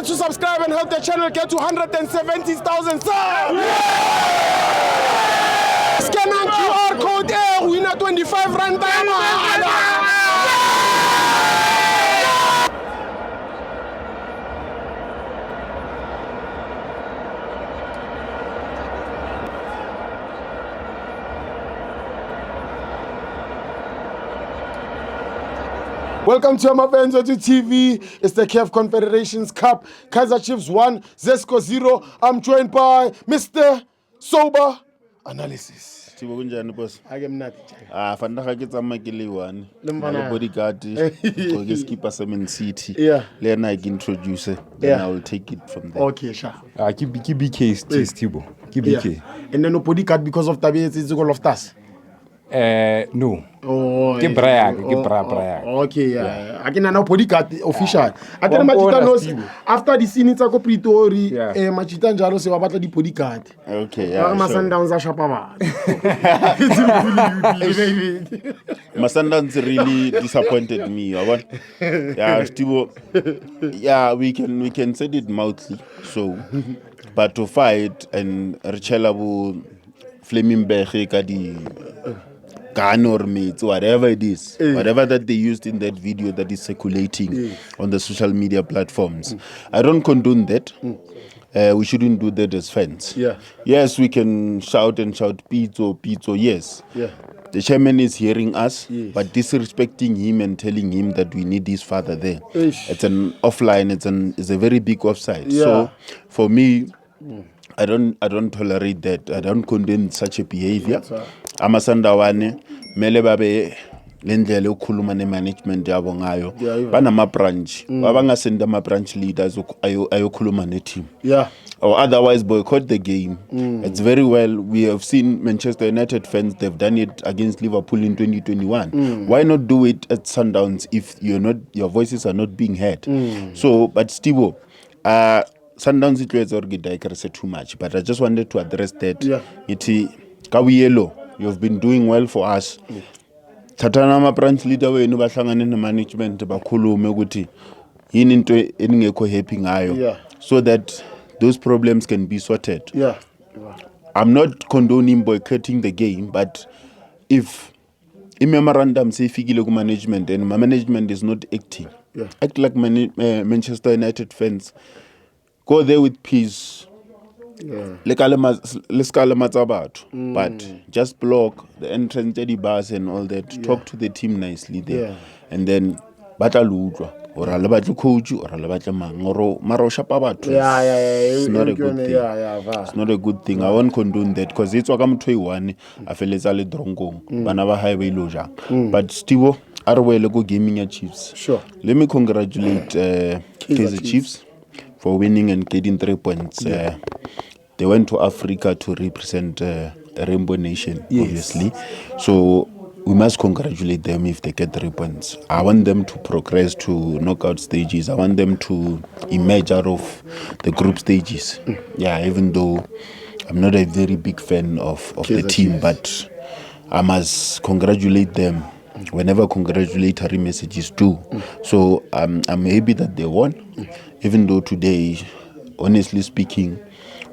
To subscribe and help the channel get to 170,000 subs. Scan on QR code winner 25 rand. Welcome to Amabenzo TV. It's the CAF Confederations Cup. Kaizer Chiefs 1, Zesco 0. I'm joined by Mr. Sober Analysis. Thibo kunjani boss? Ake mnati. Fanele ke tsamaya ke le one. Lemvana. Le bodyguard ke skipper Semen City. Yeah. Le na ke introduce. Then Yeah. I will take it from there. Okay, sure. Ke BK Thibo. Ke BK. Yeah. And then no bodyguard because of Tabi, it's all of us. No. Oh, Ke Brian, ke Brian. Okay, yeah. I can now bodyguard official. I tell One Machita owner, knows Steve. after the scene it's a Pretoria. Yeah. Machita njalo se wabata di bodyguard. Okay, Yeah, yeah. Sundowns are shapa. Sundowns really disappointed me. Yeah, Thibo. Yeah, we can say it mildly. So, but to fight and Richelabu Flaming Beche kadi gun or mates, whatever it is, whatever that they used in that video that is circulating on the social media platforms. I don't condone that. We shouldn't do that as fans. Yeah. Yes, we can shout pizzo, yes. Yeah. The chairman is hearing us, Yes. but disrespecting him and telling him that we need his father there. Ish. It's an offline, it's a very big offside. Yeah. So for me, I don't tolerate that. I don't condemn such a behavior. Amasandawane mele babe lendlela ukukhuluma ne-management yabo ngayo. Banama branch. Abangasenda ama branch leaders ayokhuluma ne-team. Yeah. Or otherwise boycott the game. It's very well. We have seen Manchester United fans, they've done it against Liverpool in 2021. Why not do it at Sundowns if your voices are not being heard? So, but Stivo, Sundowns it was already digress too much, but I just wanted to address that. Yeah. Iti Kawielo, you've been doing well for us. Thatana ma branch leader wenu bahlangane ne management bakhulume ukuthi yini into eningekho happy ngayo, Yeah. so that those problems can be sorted. Yeah. I'm not condoning boycotting the game, but if a memorandum say figile ku management and my management is not acting, act like Manchester United fans. Go there with peace. Yeah. But just block the entrance to the bus and all that. Talk to the team nicely there. Yeah. And then batla ludwa or ala batla coach or ala batla mang or maro shapa batho. Yeah. It's not a good thing. Yeah. It's not a good thing. I won't condone that because it's waka mtho one a feletsa le drongong bana ba highway loja. But Stivo arwele go gaming ya Chiefs. Sure. Let me congratulate Kaizer Chiefs for winning and getting 3 points. They went to Africa to represent the Rainbow Nation, obviously. So we must congratulate them if they get 3 points. I want them to progress to knockout stages. I want them to emerge out of the group stages. Yeah, even though I'm not a very big fan of the team, but I must congratulate them whenever congratulatory messages do. So I'm happy that they won, even though today, honestly speaking,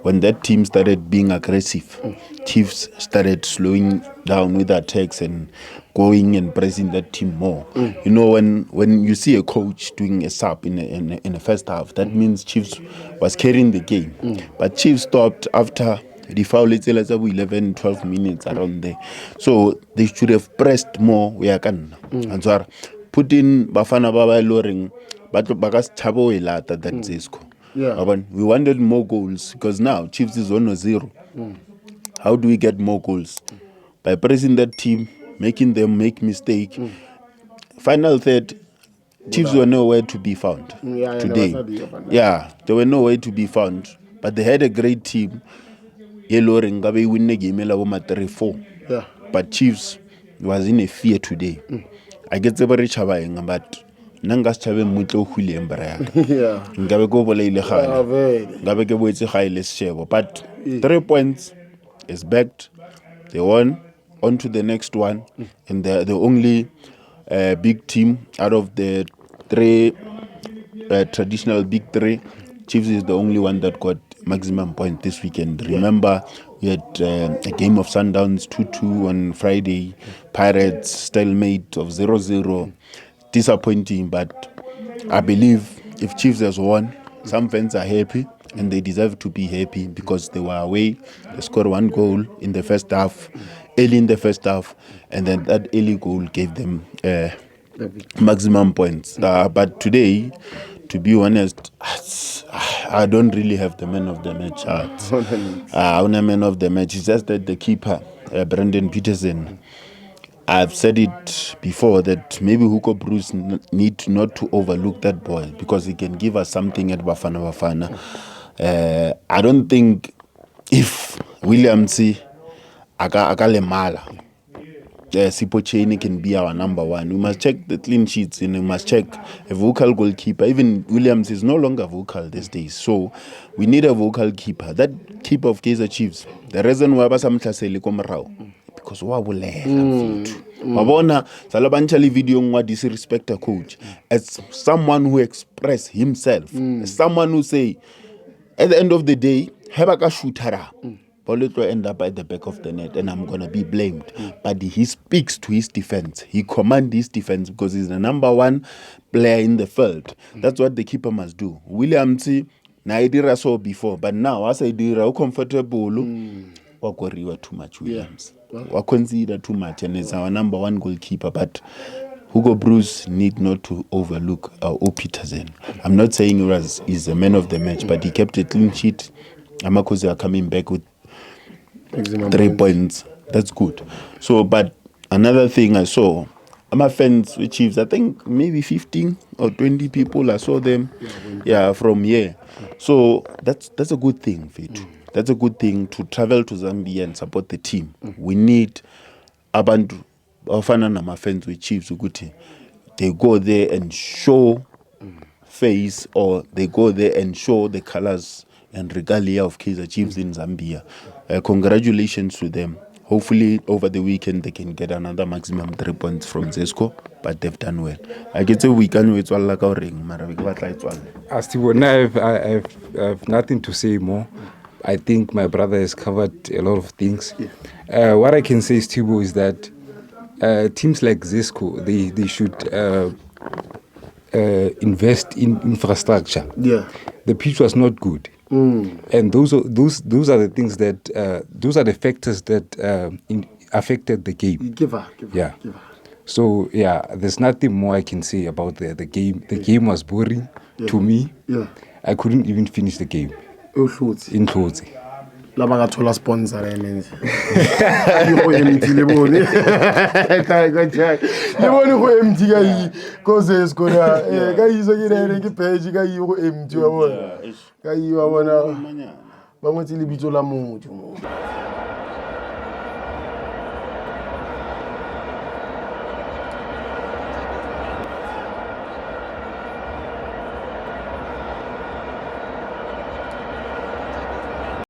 when that team started being aggressive, Chiefs started slowing down with attacks and going and pressing that team more. You know, when you see a coach doing a sub in the first half, that means Chiefs was carrying the game. But Chiefs stopped after the foul 11, 12 minutes around there. So they should have pressed more. And so put in Bafana Baba Loring, but Bagas Chabo Elata than Zesco. Yeah. We wanted more goals because now Chiefs is 1-0. How do we get more goals? By pressing that team, making them make mistake. Final third, Chiefs were nowhere to be found today. Yeah, they were nowhere to be found. But they had a great team. Yellow Rengabe win the game 3-4. Yeah. But Chiefs was in a fear today. I get the very chabaing, but Nangas Chabe Muto Huli Embraer. Yeah. Ngabe go Bolele High. Very. Ngabe go wait high less share. But 3 points is backed. They won on to the next one. And they're the only big team out of the three traditional big three Chiefs is the only one that got maximum point this weekend. Remember, we had a game of Sundowns 2-2 on Friday, Pirates stalemate of 0-0. Disappointing, but I believe if Chiefs has won, some fans are happy and they deserve to be happy because they were away. They scored 1 goal in the first half, early in the first half, and then that early goal gave them maximum points. But today, to be honest, I don't really have the man of the match. I'm a man of the match. It's just that the keeper, Brendan Peterson. I've said it before that maybe Hugo Bruce need not to overlook that boy because he can give us something at Bafana Bafana. I don't think if William C. Akalemala, Sipo Cheney can be our number one. We must check the clean sheets and we must check a vocal goalkeeper. Even Williams is no longer vocal these days. So we need a vocal keeper. That keeper of Kaizer Chiefs, the reason why Basamhlaseli Komrao. Because wa bulela mfethu wabona salabantshali video ngwa disrespect a coach as someone who express himself, as someone who say at the end of the day heba ka shootera ball it will end up at the back of the net and I'm going to be blamed. But he speaks to his defense, he commands his defense because he's the number one player in the field. That's what the keeper must do. William T na idira so before, but now as I dira comfortable wakoriwa too much Williams. We consider too much and is our number one goalkeeper, but Hugo Bruce need not to overlook O. Peterson. I'm not saying he's a man of the match, but he kept a clean sheet. Amakosi are coming back with 3 points. That's good. So, but another thing I saw, my fans with Chiefs, I think maybe 15 or 20 people, I saw them from here. So that's a good thing, Vitu. That's a good thing to travel to Zambia and support the team. We need abantu ofana na fans with Chiefs ukuthi they go there and show face, or they go there and show the colors and regalia of Kaizer Chiefs in Zambia. Congratulations to them. Hopefully over the weekend they can get another maximum 3 points from Zesco, but they've done well. I get a weekend with all ka ring mara we ka batla etswala. Stibo, I have nothing to say more. I think my brother has covered a lot of things. What I can say, Stibo, is that teams like Zesco, they should invest in infrastructure. Yeah, the pitch was not good, and those are the things that those are the factors that affected the game. Give her. So there's nothing more I can say about the game. The game was boring to me. Yeah, I couldn't even finish the game. In Hlotse. La bangathola sponsor emenzi. Yo empty lebone. Lebone go empty kai cause skona kai iso ke rene ke page kai go empty wa bona. Kai wa bona. Ba ngotse lebitso la motho.